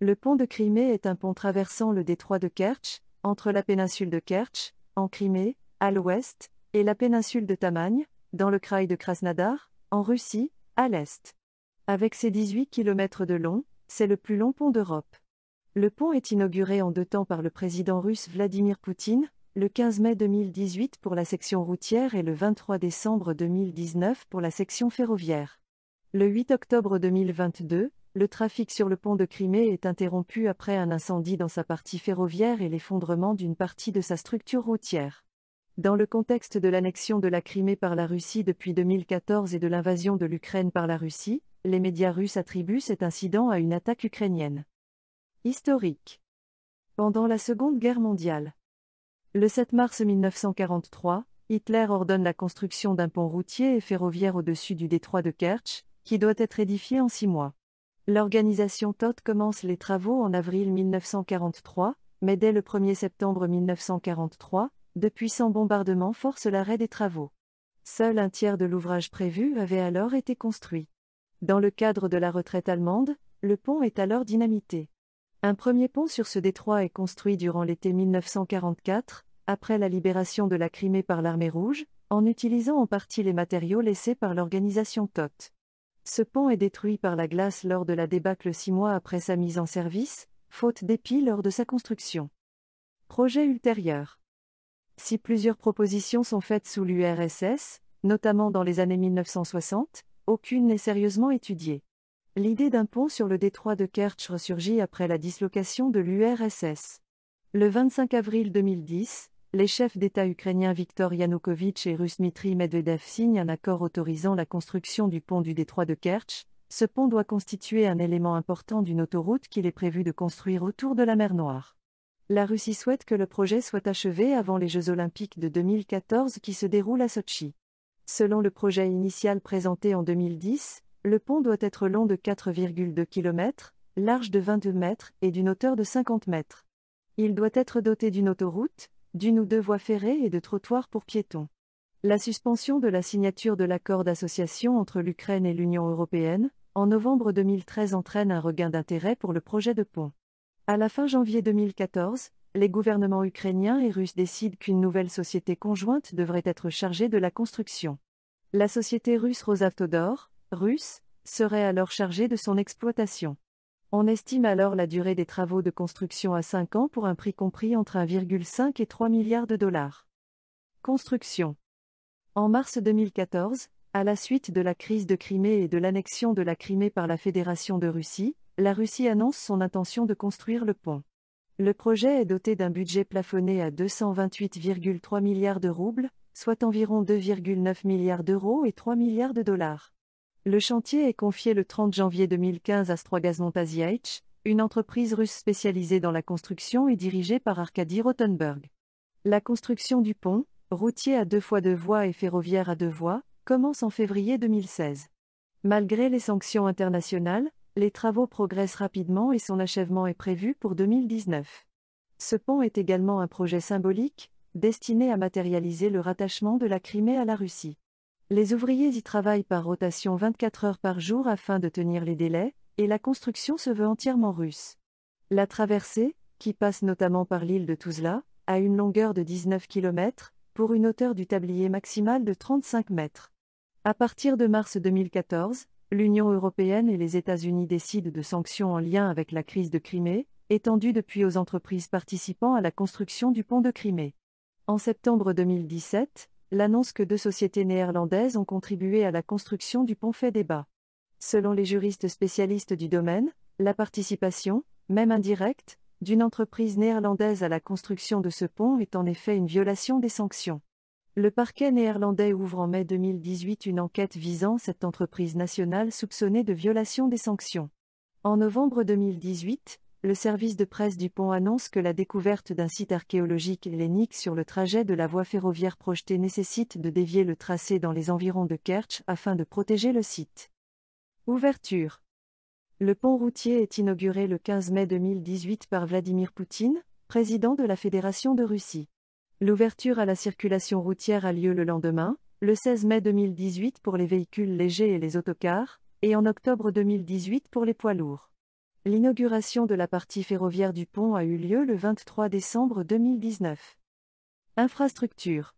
Le pont de Crimée est un pont traversant le détroit de Kertch, entre la péninsule de Kertch, en Crimée, à l'ouest, et la péninsule de Tamagne, dans le kraï de Krasnodar, en Russie, à l'est. Avec ses 18 km de long, c'est le plus long pont d'Europe. Le pont est inauguré en 2 temps par le président russe Vladimir Poutine, le 15 mai 2018 pour la section routière et le 23 décembre 2019 pour la section ferroviaire. Le 8 octobre 2022, le trafic sur le pont de Crimée est interrompu après un incendie dans sa partie ferroviaire et l'effondrement d'une partie de sa structure routière. Dans le contexte de l'annexion de la Crimée par la Russie depuis 2014 et de l'invasion de l'Ukraine par la Russie, les médias russes attribuent cet incident à une attaque ukrainienne. Historique. Pendant la Seconde Guerre mondiale. Le 7 mars 1943, Hitler ordonne la construction d'un pont routier et ferroviaire au-dessus du détroit de Kertch, qui doit être édifié en 6 mois. L'organisation TOT commence les travaux en avril 1943, mais dès le 1er septembre 1943, de puissants bombardements forcent l'arrêt des travaux. Seul un tiers de l'ouvrage prévu avait alors été construit. Dans le cadre de la retraite allemande, le pont est alors dynamité. Un premier pont sur ce détroit est construit durant l'été 1944, après la libération de la Crimée par l'Armée rouge, en utilisant en partie les matériaux laissés par l'organisation TOT. Ce pont est détruit par la glace lors de la débâcle 6 mois après sa mise en service, faute d'épi lors de sa construction. Projet ultérieur. Si plusieurs propositions sont faites sous l'URSS, notamment dans les années 1960, aucune n'est sérieusement étudiée. L'idée d'un pont sur le détroit de Kertch ressurgit après la dislocation de l'URSS. Le 25 avril 2010, les chefs d'État ukrainiens Viktor Yanukovych et russe Dmitry Medvedev signent un accord autorisant la construction du pont du détroit de Kertch. Ce pont doit constituer un élément important d'une autoroute qu'il est prévu de construire autour de la mer Noire. La Russie souhaite que le projet soit achevé avant les Jeux olympiques de 2014 qui se déroulent à Sotchi. Selon le projet initial présenté en 2010, le pont doit être long de 4,2 km, large de 22 mètres et d'une hauteur de 50 mètres. Il doit être doté d'une autoroute, d'une ou 2 voies ferrées et de trottoirs pour piétons. La suspension de la signature de l'accord d'association entre l'Ukraine et l'Union européenne, en novembre 2013 entraîne un regain d'intérêt pour le projet de pont. À la fin janvier 2014, les gouvernements ukrainiens et russes décident qu'une nouvelle société conjointe devrait être chargée de la construction. La société russe Rosavtodor, russe, serait alors chargée de son exploitation. On estime alors la durée des travaux de construction à 5 ans pour un prix compris entre 1,5 et 3 milliards de dollars. Construction. En mars 2014, à la suite de la crise de Crimée et de l'annexion de la Crimée par la Fédération de Russie, la Russie annonce son intention de construire le pont. Le projet est doté d'un budget plafonné à 228,3 milliards de roubles, soit environ 2,9 milliards d'euros et 3 milliards de dollars. Le chantier est confié le 30 janvier 2015 à Strogazmontaziaïch, une entreprise russe spécialisée dans la construction et dirigée par Arkady Rotenberg. La construction du pont, routier à 2 fois 2 voies et ferroviaire à 2 voies, commence en février 2016. Malgré les sanctions internationales, les travaux progressent rapidement et son achèvement est prévu pour 2019. Ce pont est également un projet symbolique, destiné à matérialiser le rattachement de la Crimée à la Russie. Les ouvriers y travaillent par rotation 24 heures par jour afin de tenir les délais, et la construction se veut entièrement russe. La traversée, qui passe notamment par l'île de Tuzla, a une longueur de 19 km, pour une hauteur du tablier maximale de 35 mètres. À partir de mars 2014, l'Union européenne et les États-Unis décident de sanctions en lien avec la crise de Crimée, étendues depuis aux entreprises participant à la construction du pont de Crimée. En septembre 2017, l'annonce que 2 sociétés néerlandaises ont contribué à la construction du pont fait débat. Selon les juristes spécialistes du domaine, la participation, même indirecte, d'une entreprise néerlandaise à la construction de ce pont est en effet une violation des sanctions. Le parquet néerlandais ouvre en mai 2018 une enquête visant cette entreprise nationale soupçonnée de violation des sanctions. En novembre 2018, le service de presse du pont annonce que la découverte d'un site archéologique hellénique sur le trajet de la voie ferroviaire projetée nécessite de dévier le tracé dans les environs de Kertch afin de protéger le site. Ouverture. Le pont routier est inauguré le 15 mai 2018 par Vladimir Poutine, président de la Fédération de Russie. L'ouverture à la circulation routière a lieu le lendemain, le 16 mai 2018 pour les véhicules légers et les autocars, et en octobre 2018 pour les poids lourds. L'inauguration de la partie ferroviaire du pont a eu lieu le 23 décembre 2019. Infrastructure.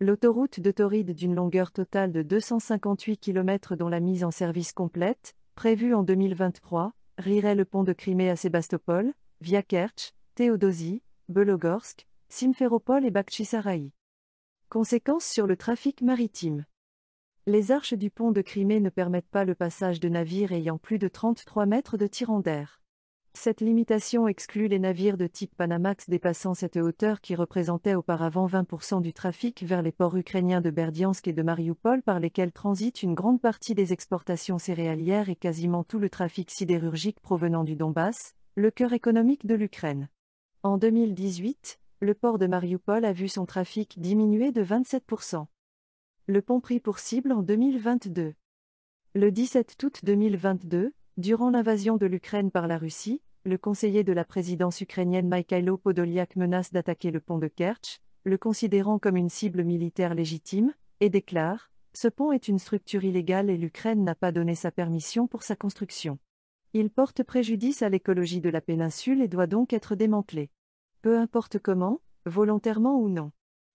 L'autoroute de Tauride d'une longueur totale de 258 km dont la mise en service complète, prévue en 2023, rierait le pont de Crimée à Sébastopol, via Kertch, Théodosie, Belogorsk, Simferopol et Bakhchissaraï. Conséquences sur le trafic maritime. Les arches du pont de Crimée ne permettent pas le passage de navires ayant plus de 33 mètres de tirant d'air. Cette limitation exclut les navires de type Panamax dépassant cette hauteur qui représentaient auparavant 20% du trafic vers les ports ukrainiens de Berdiansk et de Marioupol par lesquels transite une grande partie des exportations céréalières et quasiment tout le trafic sidérurgique provenant du Donbass, le cœur économique de l'Ukraine. En 2018, le port de Marioupol a vu son trafic diminuer de 27%. Le pont pris pour cible en 2022. Le 17 août 2022, durant l'invasion de l'Ukraine par la Russie, le conseiller de la présidence ukrainienne Mikhailo Podolyak menace d'attaquer le pont de Kertch, le considérant comme une cible militaire légitime, et déclare « Ce pont est une structure illégale et l'Ukraine n'a pas donné sa permission pour sa construction. Il porte préjudice à l'écologie de la péninsule et doit donc être démantelé. Peu importe comment, volontairement ou non. »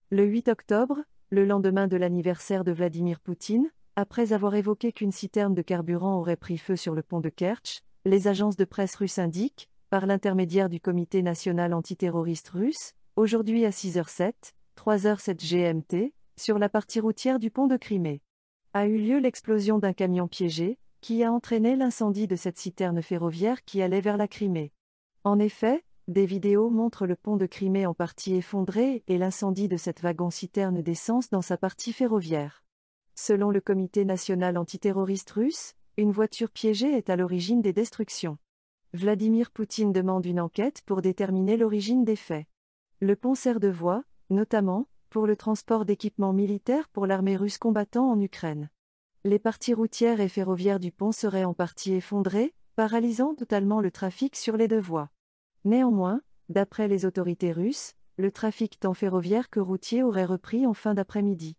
Le 8 octobre, le lendemain de l'anniversaire de Vladimir Poutine, après avoir évoqué qu'une citerne de carburant aurait pris feu sur le pont de Kertch, les agences de presse russes indiquent, par l'intermédiaire du Comité national antiterroriste russe, aujourd'hui à 6h07, 3h07 GMT, sur la partie routière du pont de Crimée. A eu lieu l'explosion d'un camion piégé, qui a entraîné l'incendie de cette citerne ferroviaire qui allait vers la Crimée. En effet, des vidéos montrent le pont de Crimée en partie effondré et l'incendie de cette wagon-citerne d'essence dans sa partie ferroviaire. Selon le Comité national antiterroriste russe, une voiture piégée est à l'origine des destructions. Vladimir Poutine demande une enquête pour déterminer l'origine des faits. Le pont sert de voie, notamment, pour le transport d'équipements militaires pour l'armée russe combattant en Ukraine. Les parties routières et ferroviaires du pont seraient en partie effondrées, paralysant totalement le trafic sur les deux voies. Néanmoins, d'après les autorités russes, le trafic tant ferroviaire que routier aurait repris en fin d'après-midi.